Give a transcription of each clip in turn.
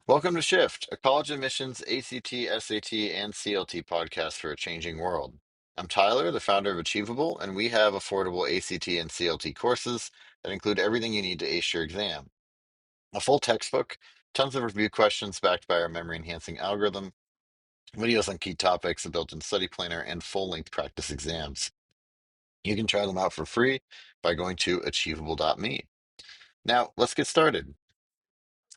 Welcome to Shift, a college admissions ACT, SAT, and CLT podcast for a changing world. I'm Tyler, the founder of Achievable, and we have affordable ACT and CLT courses that include everything you need to ace your exam. A full textbook, tons of review questions backed by our memory enhancing algorithm, videos on key topics, a built in study planner, and full length practice exams. You can try them out for free by going to achievable.me. Now, let's get started.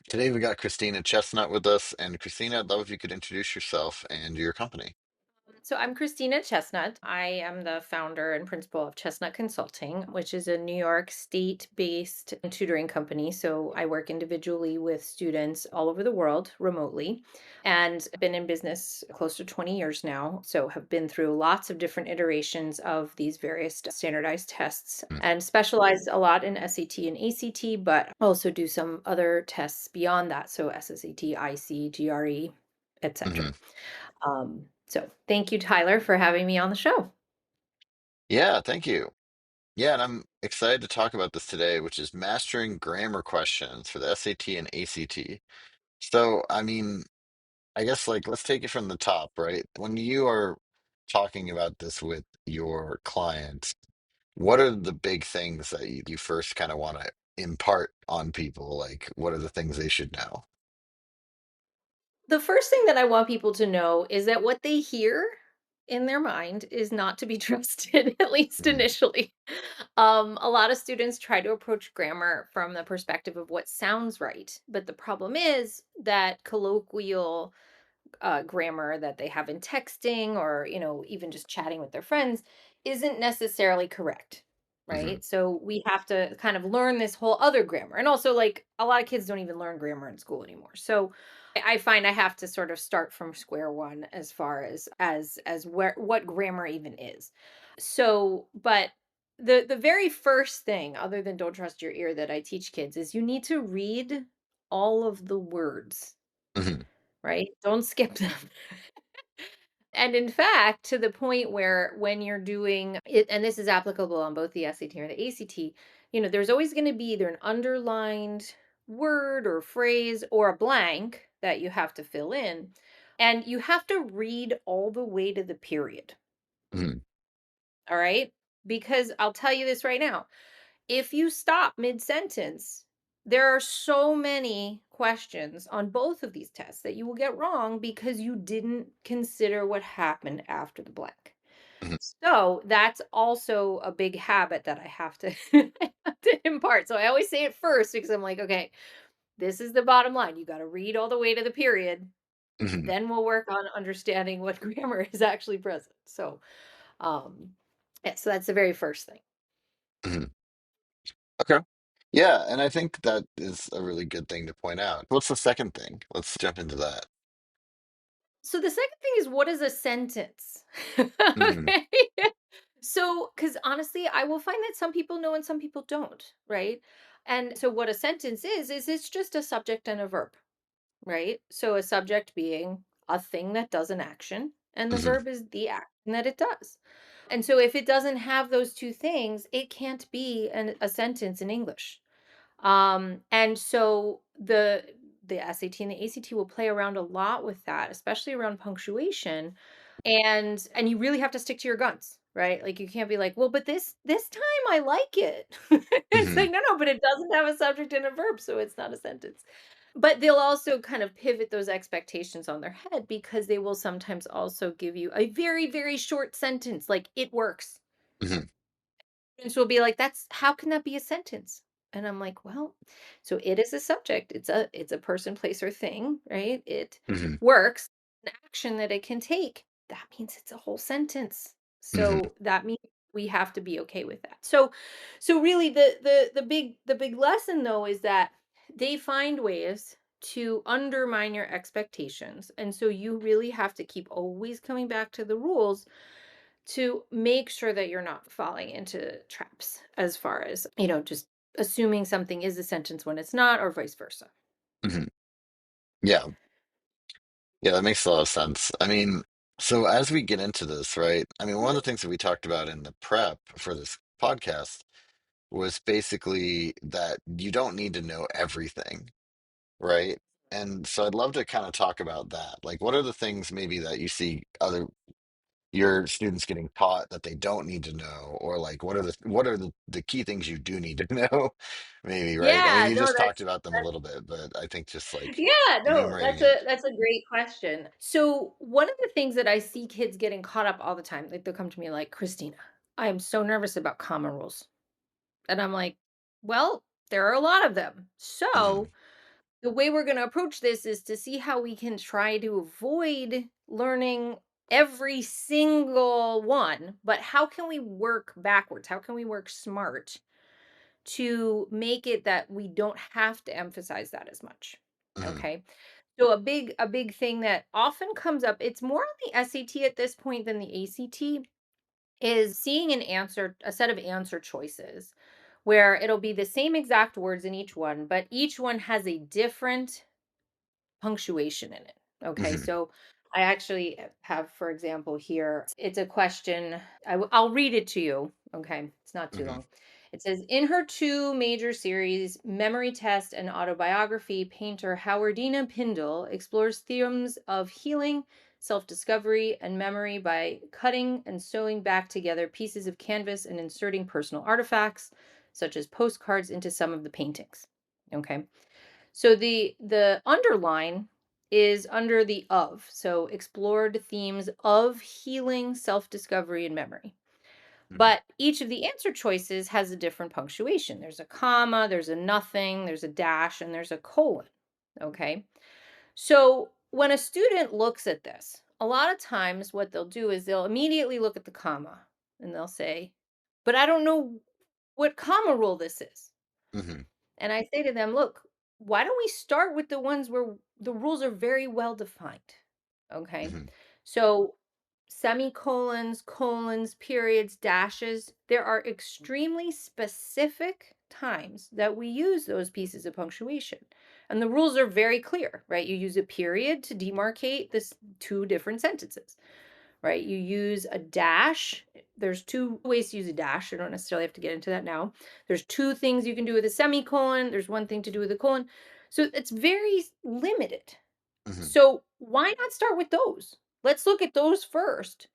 Today we got Christina Chestnut with us, and Christina, I'd love if you could introduce yourself and your company. So I'm Christina Chestnut. I am the founder and principal of Chestnut Consulting, which is a New York state-based tutoring company. So I work individually with students all over the world remotely and been in business close to 20 years now. So have been through lots of different iterations of these various standardized tests Mm, and specialized a lot in SAT and ACT, but also do some other tests beyond that. So SSAT, IC, GRE, etc. mhm. So thank you, Tyler, for having me on the show. Yeah, thank you. Yeah, and I'm excited to talk about this today, which is mastering grammar questions for the SAT and ACT. So, I guess let's take it from the top, right? When you are talking about this with your clients, what are the big things that you first kind of want to impart on people? Like, what are the things they should know? The first thing that I want people to know is that what they hear in their mind is not to be trusted, at least Mhm, initially. A lot of students try to approach grammar from the perspective of what sounds right. But the problem is that colloquial grammar that they have in texting or even just chatting with their friends isn't necessarily correct, mhm, right? So we have to kind of learn this whole other grammar. And also, like, a lot of kids don't even learn grammar in school anymore. So I find I have to sort of start from square one as far as where what grammar even is. So but the very first thing, other than don't trust your ear, that I teach kids is you need to read all of the words, mhm, right? Don't skip them. And in fact, to the point where when you're doing it, and this is applicable on both the SAT and the ACT, there's always going to be either an underlined word or phrase or a blank that you have to fill in. And you have to read all the way to the period. mhm, All right. Because I'll tell you this right now, if you stop mid sentence, there are so many questions on both of these tests that you will get wrong because you didn't consider what happened after the blank. mhm, So that's also a big habit that I have to, I have to impart. So I always say it first because I'm like, okay, this is the bottom line. You got to read all the way to the period. mhm, Then we'll work on understanding what grammar is actually present. Um, yeah, so that's the very first thing. mhm. Okay. Yeah, and I think that is a really good thing to point out. What's the second thing? Let's jump into that. So the second thing is, what is a sentence? Hmm. Okay. So, because honestly, I will find that some people know and some people don't, right? And so, what a sentence is it's just a subject and a verb, right? So, a subject being a thing that does an action, and the Hmm. verb is the action that it does. And so, if it doesn't have those two things, it can't be a sentence in English. And so the SAT and the ACT will play around a lot with that, especially around punctuation. And you really have to stick to your guns, right? Like you can't be like, well, but this time I like it. It's Hmm. like, no, no, but it doesn't have a subject and a verb, so it's not a sentence. But they'll also kind of pivot those expectations on their head because they will sometimes also give you a very, very short sentence, like it works. Hmm. Students will be like, "That's how can that be a sentence?" And I'm like, "Well, so it is a subject. It's a person, place, or thing, right? It Hmm. works, an action that it can take. That means it's a whole sentence. Hmm. So that means we have to be okay with that." So really the big lesson though is that they find ways to undermine your expectations. And so you really have to keep always coming back to the rules to make sure that you're not falling into traps as far as, just assuming something is a sentence when it's not, or vice versa. Hmm. Yeah, yeah, that makes a lot of sense. So as we get into this, right? One of the Mhm. things that we talked about in the prep for this podcast was basically that you don't need to know everything, right? And so I'd love to kind of talk about that. Like, what are the things maybe that you see other your students getting taught that they don't need to know, or like what are the key things you do need to know, maybe, right? I mean, Yeah, you no, just talked about them a that's little bit, but I think just like yeah, no, enumerating it. that's a great question. So one of the things that I see kids getting caught up all the time, like they'll come to me like, Christina, I am so nervous about comma rules. And I'm like, well, there are a lot of them. Hmm. So the way we're going to approach this is to see how we can try to avoid learning every single one, but how can we work backwards? How can we work smart to make it that we don't have to emphasize that as much? Hmm. Okay. So a big thing that often comes up, it's more on the SAT at this point than the ACT, is seeing a set of answer choices where it'll be the same exact words in each one, but each one has a different punctuation in it. Okay, Hmm. so I actually have, for example, here, it's a question. I'll read it to you. Okay, it's not too Hmm. long. It says, in her two major series, Memory Test and Autobiography, painter Howardina Pindle explores themes of healing, self discovery, and memory by cutting and sewing back together pieces of canvas and inserting personal artifacts, such as postcards, into some of the paintings. Okay. So the underline is under the of. So explored themes of healing, self-discovery, and memory. Hmm. But each of the answer choices has a different punctuation. There's a comma, there's a nothing, there's a dash, and there's a colon. Okay. So when a student looks at this, a lot of times what they'll do is they'll immediately look at the comma and they'll say, but I don't know what comma rule this is. Hmm. And I say to them, look, why don't we start with the ones where the rules are very well defined? Okay. Hmm. So semicolons, colons, periods, dashes, there are extremely specific times that we use those pieces of punctuation. And the rules are very clear, right? You use a period to demarcate this two different sentences, right? You use a dash. There's two ways to use a dash. I don't necessarily have to get into that now. There's two things you can do with a semicolon. There's one thing to do with a colon. So it's very limited. Hmm. So why not start with those? Let's look at those first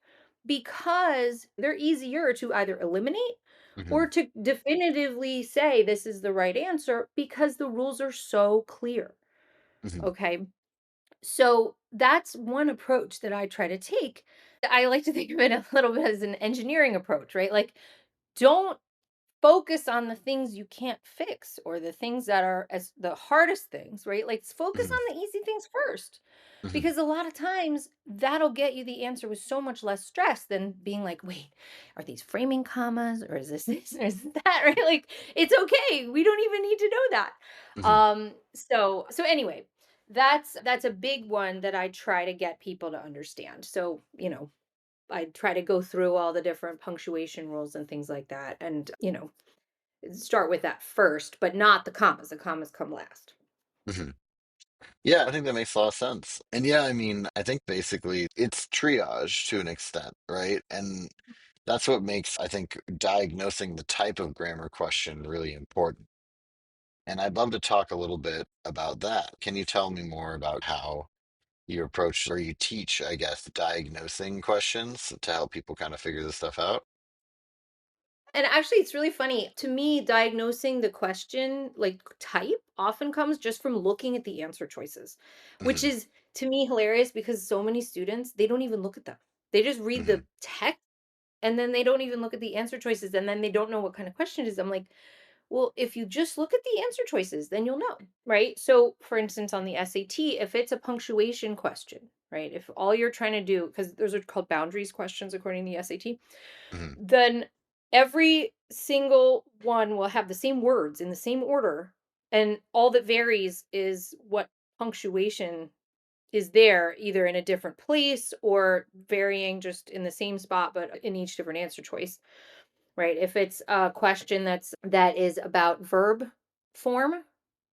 because they're easier to either eliminate Hmm. or to definitively say this is the right answer because the rules are so clear. Hmm. Okay. So that's one approach that I try to take. I like to think of it a little bit as an engineering approach, right? Like, don't focus on the things you can't fix or the things that are as the hardest things, right? Like, focus Hmm. on the easy things first. Hmm. Because a lot of times that'll get you the answer with so much less stress than being like, wait, are these framing commas or is this or is that, right? Like, it's okay. We don't even need to know that. Hmm. So anyway, that's a big one that I try to get people to understand. So, I try to go through all the different punctuation rules and things like that and, start with that first, but not the commas. The commas come last. Hmm. Yeah, I think that makes a lot of sense. And yeah, I mean, I think basically it's triage to an extent, right? And that's what makes, I think, diagnosing the type of grammar question really important. And I'd love to talk a little bit about that. Can you tell me more about how you approach or you teach, I guess, diagnosing questions to help people kind of figure this stuff out? And actually, it's really funny. To me, diagnosing the question, like type, often comes just from looking at the answer choices, which Hmm. is to me hilarious because so many students, they don't even look at them. They just read Hmm. the text and then they don't even look at the answer choices and then they don't know what kind of question it is. I'm like, well, if you just look at the answer choices, then you'll know, right? So, for instance, on the SAT, if it's a punctuation question, right? If all you're trying to do, because those are called boundaries questions according to the SAT, Hmm. then every single one will have the same words in the same order. And all that varies is what punctuation is there, either in a different place or varying just in the same spot, but in each different answer choice, right? If it's a question that is about verb form,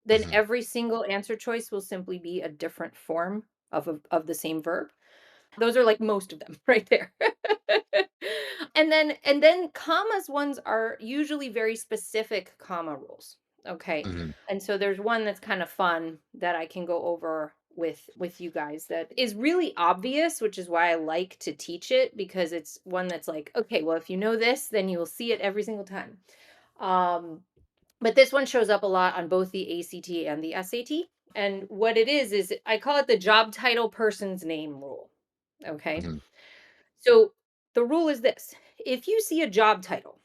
then Hmm. every single answer choice will simply be a different form of the same verb. Those are like most of them right there. And then commas ones are usually very specific comma rules. Okay. Hmm. And so there's one that's kind of fun that I can go over with you guys that is really obvious, which is why I like to teach it, because it's one that's like, okay, well, if you know this, then you will see it every single time. Um, but this one shows up a lot on both the ACT and the SAT. And what it is I call it the job title person's name rule. Okay. Hmm. So the rule is this: if you see a job title,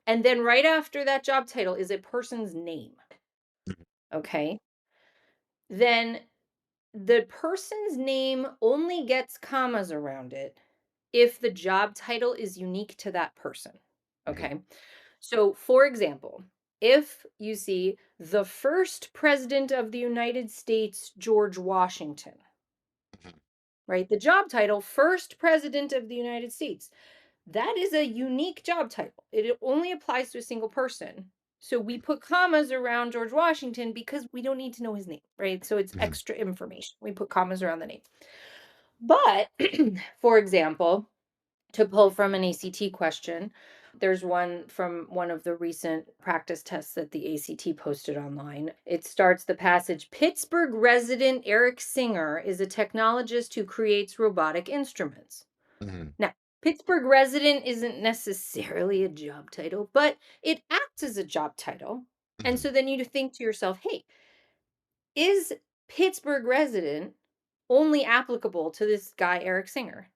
and then right after that job title is a person's name, okay, then the person's name only gets commas around it if the job title is unique to that person. Hmm. Okay. So, for example, if you see the first president of the United States, George Washington, Hmm. right? The job title, first president of the United States, that is a unique job title. It only applies to a single person. So we put commas around George Washington because we don't need to know his name, right? So it's Hmm. extra information. We put commas around the name. But for example, to pull from an ACT question, there's one from one of the recent practice tests that the ACT posted online. It starts the passage: Pittsburgh resident Eric Singer is a technologist who creates robotic instruments. Hmm. Now, Pittsburgh resident isn't necessarily a job title, but it acts as a job title. And Hmm. so then you think to yourself, hey, is Pittsburgh resident only applicable to this guy, Eric Singer?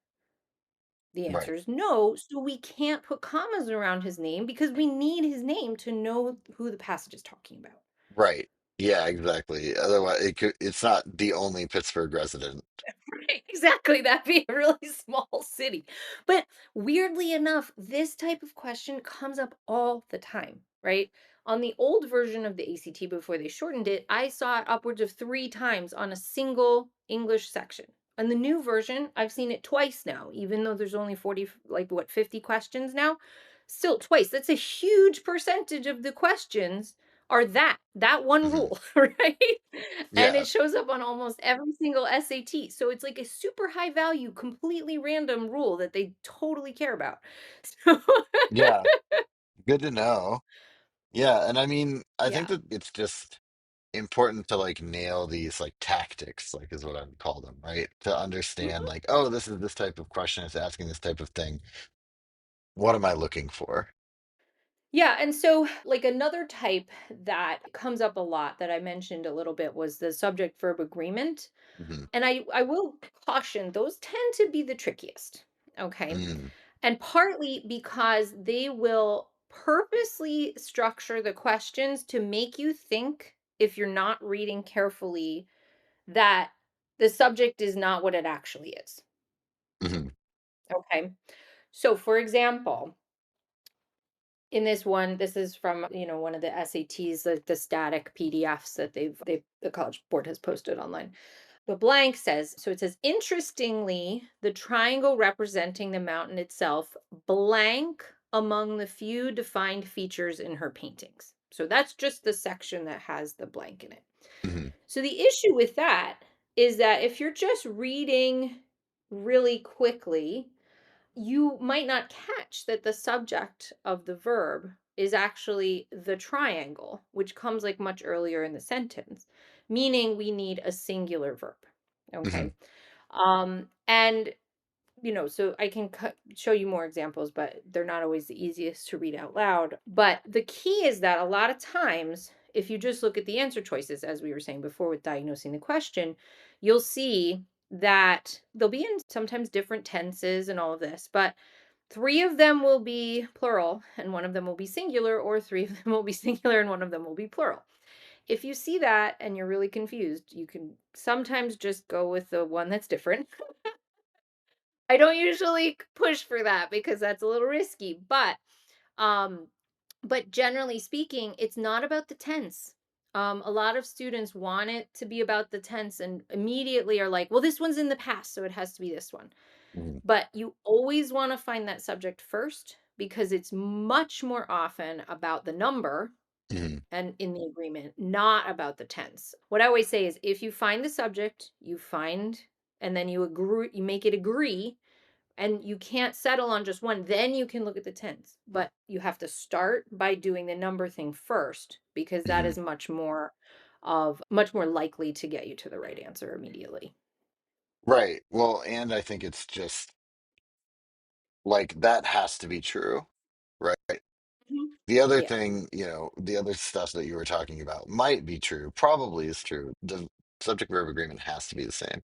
The Right. answer is no. So we can't put commas around his name because we need his name to know who the passage is talking about. Right. Yeah, exactly. Otherwise, it's not the only Pittsburgh resident. Right, exactly. That'd be a really small city. But weirdly enough, this type of question comes up all the time, right? On the old version of the ACT before they shortened it, I saw it upwards of 3 times on a single English section. On the new version, I've seen it twice now, even though there's only 40, like what, 50 questions now. Still twice. That's a huge percentage of the questions are that one Hmm. rule, right? And Yeah. it shows up on almost every single SAT. So it's like a super high value, completely random rule that they totally care about. So Yeah. Good to know. Yeah, and I mean, I think yeah. that it's just important to like nail these like tactics, like is what I would call them, right? To understand Mhm. like, oh, this is this type of question, it's asking this type of thing. What am I looking for? Yeah, and so like another type that comes up a lot that I mentioned a little bit was the subject verb agreement. Hmm. And I will caution those tend to be the trickiest. Okay? Mm. And partly because they will purposely structure the questions to make you think, if you're not reading carefully, that the subject is not what it actually is. Hmm. Okay. So for example, in this one, this is from, one of the SATs, the static PDFs that the College Board has posted online. The blank says, so it says, interestingly, the triangle representing the mountain itself, blank among the few defined features in her paintings. So that's just the section that has the blank in it. Hmm. So the issue with that is that if you're just reading really quickly, you might not catch that the subject of the verb is actually the triangle, which comes like much earlier in the sentence, meaning we need a singular verb. Hmm. Okay. And so I can show you more examples, but they're not always the easiest to read out loud. But the key is that a lot of times, if you just look at the answer choices, as we were saying before with diagnosing the question, you'll see that they'll be in sometimes different tenses and all of this, but 3 of them will be plural and one of them will be singular, or 3 of them will be singular and one of them will be plural. If you see that and you're really confused, you can sometimes just go with the one that's different. I don't usually push for that because that's a little risky, um but generally speaking, it's not about the tense. A lot of students want it to be about the tense and immediately are like, well, this one's in the past, so it has to be this one. Hmm. But you always want to find that subject first because it's much more often about the number Hmm. and in the agreement, not about the tense. What I always say is if you find the subject, you find and then you agree, you make it agree, And you can't settle on just one. Then you can look at the tens. But you have to start by doing the number thing first because that Hmm. is much more likely to get you to the right answer immediately. Right. Well, and I think it's just like that has to be true, right? Mhm. The other Yeah. thing, the other stuff that you were talking about might be true, probably is true. The subject verb agreement has to be the same.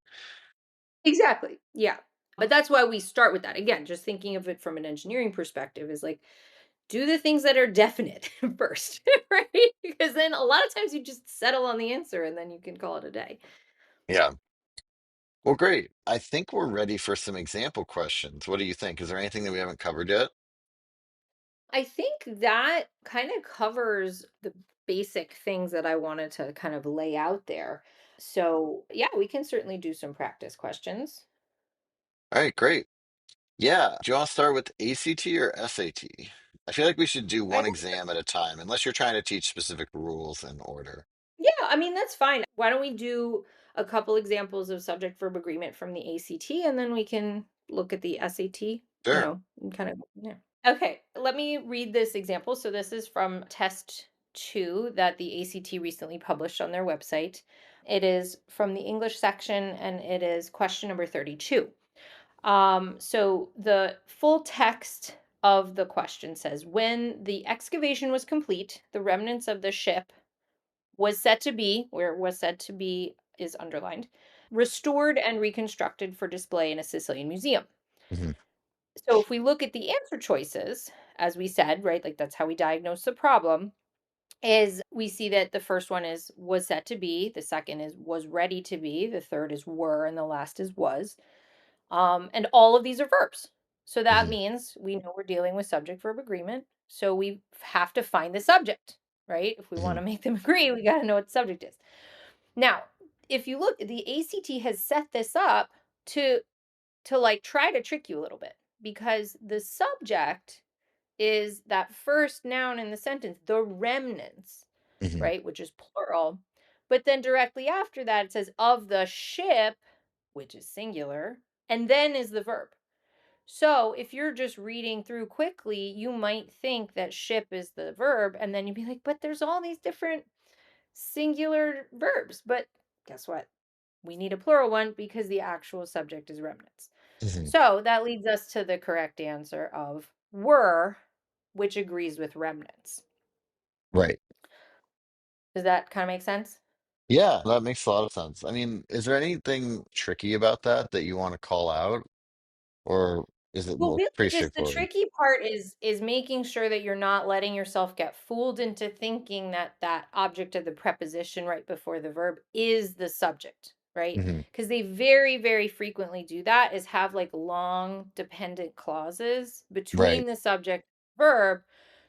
Exactly. Yeah. But that's why we start with that. Again, just thinking of it from an engineering perspective is like do the things that are definite first, right? Because then a lot of times you just settle on the answer and then you can call it a day. Yeah. Well, great. I think we're ready for some example questions. What do you think? Is there anything that we haven't covered yet? I think that kind of covers the basic things that I wanted to kind of lay out there. So, yeah, we can certainly do some practice questions. All right, great. Yeah. Do you want to start with ACT or SAT? I feel like we should do I one think, exam at a time, unless you're trying to teach specific rules and order. yeah, I mean, that's fine. Why don't we do a couple examples of subject verb agreement from the ACT and then we can look at the SAT, Sure. and kind of, yeah. Okay, let me read this example. So, this is from test two that the ACT recently published on their website. It is from the English section and it is question number 32. So the full text of the question says, when the excavation was complete, the remnants of the ship was said to be, where was said to be is underlined, restored and reconstructed for display in a Sicilian museum. Hmm. So if we look at the answer choices, as we said, right, like that's how we diagnose the problem, is we see that the first one is was said to be, the second is was ready to be, the third is were, and the last is was. And all of these are verbs. So that Hmm. means we know we're dealing with subject verb agreement. So we have to find the subject, right? If we want Hmm. to make them agree, we got to know what the subject is. Now, if you look, the ACT has set this up to like try to trick you a little bit because the subject is that first noun in the sentence, the remnants, Hmm. right, which is plural. But then directly after that it says of the ship, which is singular, and then is the verb. So if you're just reading through quickly, you might think that ship is the verb, and then you'd be like, but there's all these different singular verbs. But guess what? We need a plural one because the actual subject is remnants. Hmm. So that leads us to the correct answer of were, which agrees with remnants. Right. Does that kind of make sense? Yeah, that makes a lot of sense. I mean, is there anything tricky about that you want to call out, or is it Well, more really, pretty just the straightforward? tricky part is making sure that you're not letting yourself get fooled into thinking that that object of the preposition right before the verb is the subject, right? Hmm. Because they very, very frequently do that is have like long dependent clauses between Right. the subject and verb,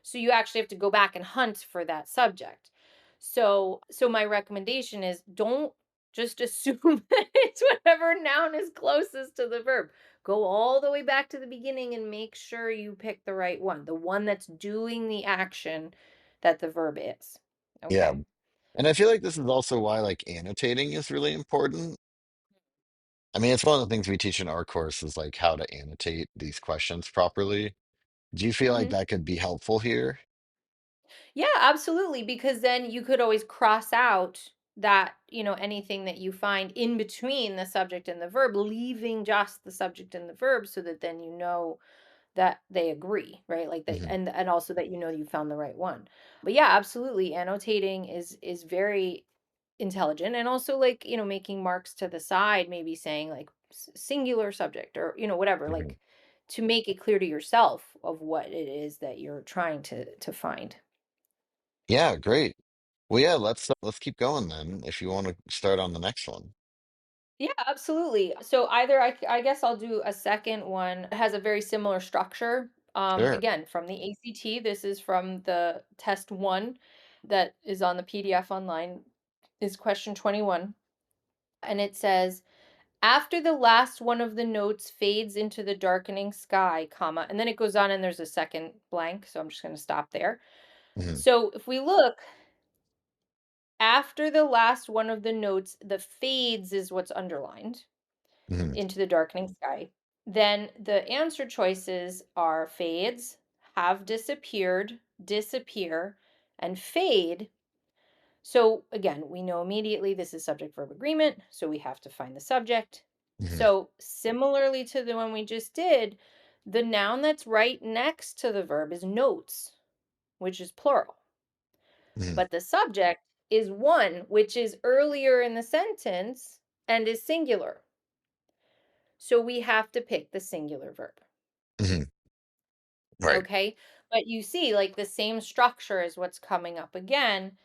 so you actually have to go back and hunt for that subject. So my recommendation is don't just assume that it's whatever noun is closest to the verb. Go all the way back to the beginning and make sure you pick the right one, the one that's doing the action that the verb is. Yeah. Okay. And I feel like this is also why like annotating is really important. I mean, it's one of the things we teach in our course is like how to annotate these questions properly. Do you feel like Mhm. that could be helpful here? Yeah, absolutely. Because then you could always cross out that, anything that you find in between the subject and the verb, leaving just the subject and the verb so that then you know that they agree, right? Like that, Hmm. and also that you found the right one. But yeah, absolutely. Annotating is very intelligent, and also like, making marks to the side, maybe saying like singular subject or, whatever, Hmm. like to make it clear to yourself of what it is that you're trying to find. Yeah, great. Well, yeah, let's keep going then if you want to start on the next one. Yeah, absolutely. So either I guess I'll do a second one. It has a very similar structure. Sure. Again, from the ACT. This is from the test one that is on the PDF online. Is question 21. And it says, after the last one of the notes fades into the darkening sky, comma, and then it goes on and there's a second blank. So I'm just going to stop there. Hmm. So if we look, after the last one of the notes, the fades is what's underlined Hmm. into the darkening sky. Then the answer choices are fades, have disappeared, disappear, and fade. So again, we know immediately this is subject verb agreement, so we have to find the subject. Hmm. So similarly to the one we just did, the noun that's right next to the verb is notes, which is plural. Hmm. But the subject is one, which is earlier in the sentence and is singular. So we have to pick the singular verb. Hmm. Right. Okay. But you see, like the same structure is what's coming up again,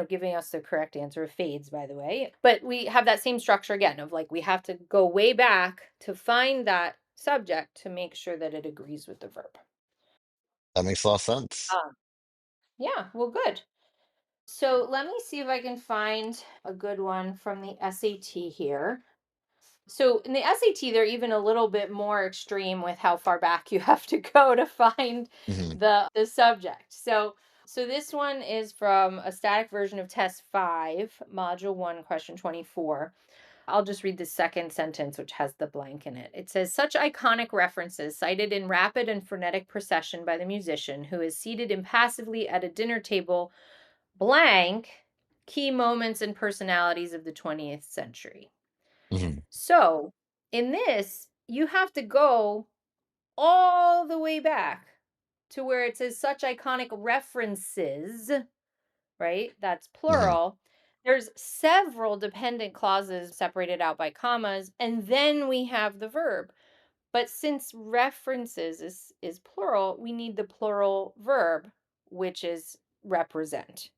giving us the correct answer of fades, by the way. But we have that same structure again of like we have to go way back to find that subject to make sure that it agrees with the verb. That makes a lot of sense. Um, yeah, well, good. So let me see if I can find a good one from the SAT here. So in the SAT, they're even a little bit more extreme with how far back you have to go to find Hmm. the subject. So this one is from a static version of test 5, module 1, question 24. I'll just read the second sentence, which has the blank in it. It says, such iconic references cited in rapid and frenetic procession by the musician who is seated impassively at a dinner table, blank, key moments and personalities of the 20th century. Hmm. So in this, you have to go all the way back to where it says such iconic references, right? That's Hmm. plural. There's several dependent clauses separated out by commas, and then we have the verb. But since references is plural, we need the plural verb, which is represent,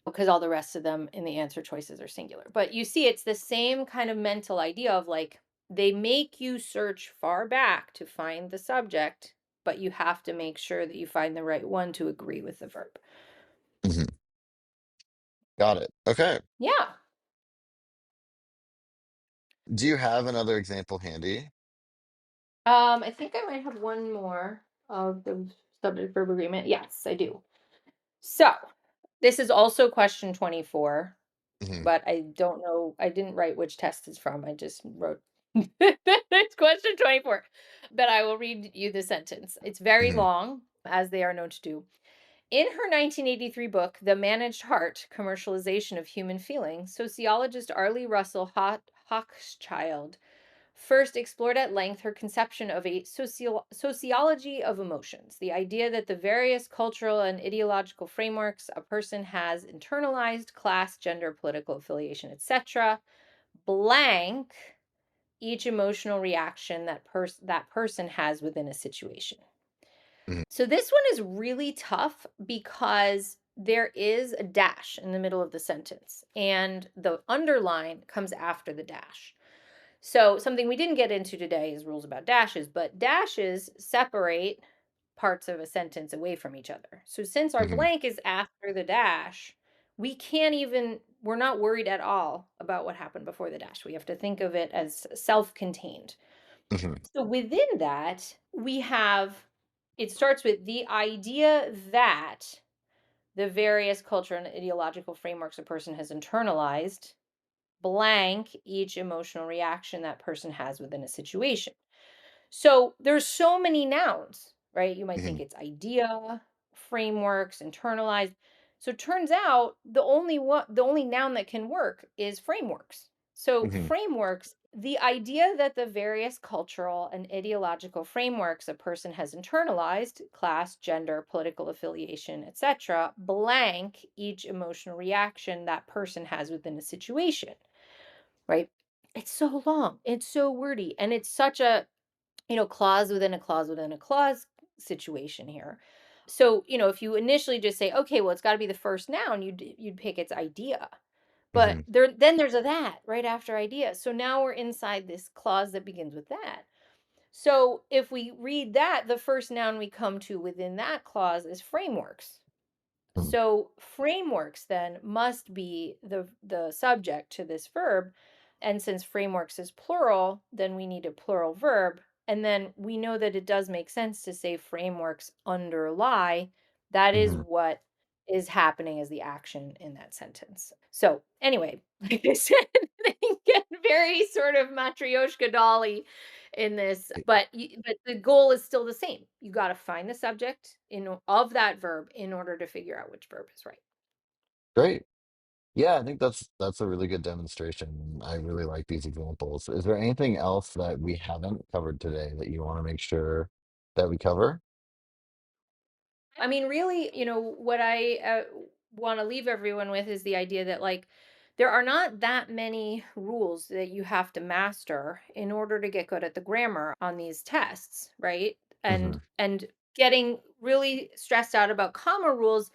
because all the rest of them in the answer choices are singular. But you see, it's the same kind of mental idea of like they make you search far back to find the subject, but you have to make sure that you find the right one to agree with the verb. Hmm. Got it. Okay. Yeah. Do you have another example handy? I think I might have one more of the subject verb agreement. Yes, I do. So this is also question 24, Hmm. but I don't know. I didn't write which test it's from. I just wrote it's question 24. But I will read you the sentence. It's very Hmm. long, as they are known to do. In her 1983 book, The Managed Heart Commercialization of Human Feeling, sociologist Arlie Russell Hochschild first explored at length her conception of a sociology of emotions, the idea that the various cultural and ideological frameworks a person has internalized, class, gender, political affiliation, etc., blank each emotional reaction that person has within a situation. Hmm. So this one is really tough because there is a dash in the middle of the sentence and the underline comes after the dash. So, something we didn't get into today is rules about dashes, but dashes separate parts of a sentence away from each other. So, since our Hmm. blank is after the dash, we're not worried at all about what happened before the dash. We have to think of it as self contained. Hmm. So, within that, it starts with the idea that the various cultural and ideological frameworks a person has internalized blank each emotional reaction that person has within a situation. So there's so many nouns, right? You might think Hmm. it's idea, frameworks, internalized. So it turns out the only noun that can work is frameworks. So Hmm. frameworks, the idea that the various cultural and ideological frameworks a person has internalized, class, gender, political affiliation, etc., blank each emotional reaction that person has within a situation, right? It's so long, it's so wordy, and it's such a, clause within a clause within a clause situation here. So, if you initially just say, okay, well, it's got to be the first noun, you'd pick its idea. But Hmm. then there's a that right after idea. So now we're inside this clause that begins with that. So if we read that, the first noun we come to within that clause is frameworks. So frameworks then must be the subject to this verb. And since frameworks is plural, then we need a plural verb. And then we know that it does make sense to say frameworks underlie. That is Hmm. what is happening as the action in that sentence. So anyway, like I said, they get very sort of matryoshka dolly in this, Eh, but the goal is still the same. You got to find the subject of that verb in order to figure out which verb is right. Great. Yeah, I think that's a really good demonstration. I really like these examples. Is there anything else that we haven't covered today that you want to make sure that we cover? I mean, really, what I want to leave everyone with is the idea that, like, there are not that many rules that you have to master in order to get good at the grammar on these tests, right? Hmm. And getting really stressed out about comma rules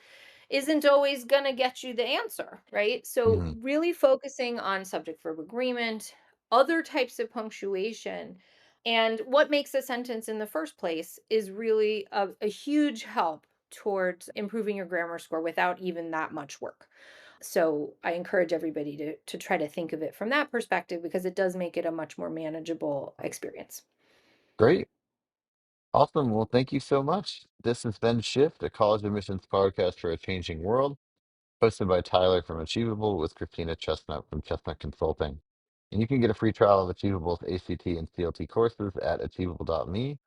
isn't always going to get you the answer, right? So, Hmm. really focusing on subject verb agreement, other types of punctuation, and what makes a sentence in the first place is really a huge help towards improving your grammar score without even that much work. So, I encourage everybody to try to think of it from that perspective because it does make it a much more manageable experience. Great. Awesome. Well, thank you so much. This has been Shift, a college admissions podcast for a changing world, hosted by Tyler from Achievable with Christina Chestnut from Chestnut Consulting. And you can get a free trial of Achievable's ACT and CLT courses at achievable.me